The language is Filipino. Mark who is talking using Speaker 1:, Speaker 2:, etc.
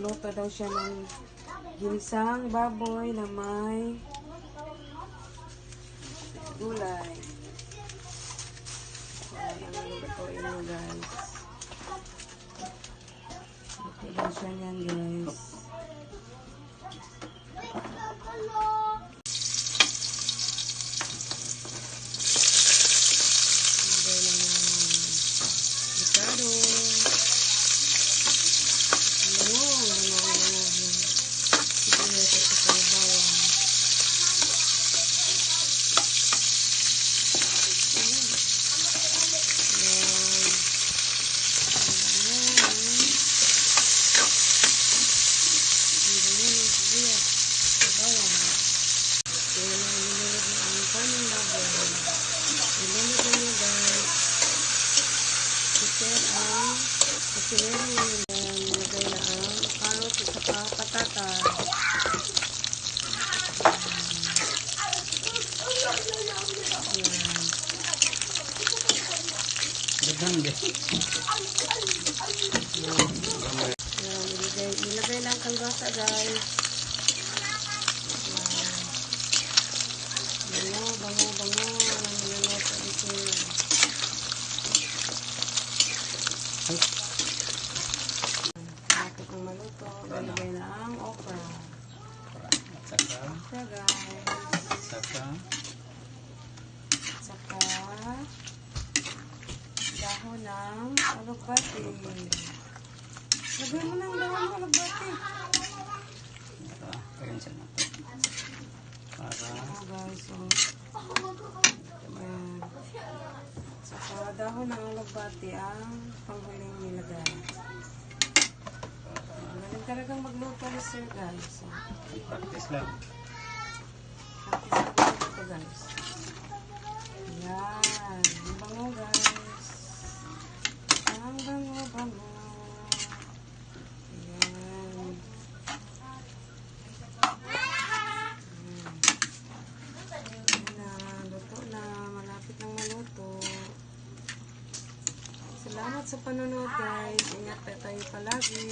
Speaker 1: Magluto daw siya ng ginsang baboy na may gulay. So, ang lutuin mo guys. Luto daw siya niyan guys. Sinero yun, nilagay na ang carrot at saka patatas. Yan. Nilagay lang kalbasa guys. Bango. Ang niluluto ito. Ang maluto, nilagay na ang okra. Saka guys. Saka dahon ng alugbati. Lagay mo ng dahon ng alugbati.
Speaker 2: Ayan siya natin.
Speaker 1: Guys, oh. Ayan. Saka dahon ng alugbati ang panghuling nilagay. Galing talagang magluto ni sir guys.
Speaker 2: Practice lang.
Speaker 1: Practice lang ito guys. Yan. Ang bango guys. Ang bango. Yan. Luto na. Malapit ng maluto. Salamat sa panonood guys. Ingat tayo palagi.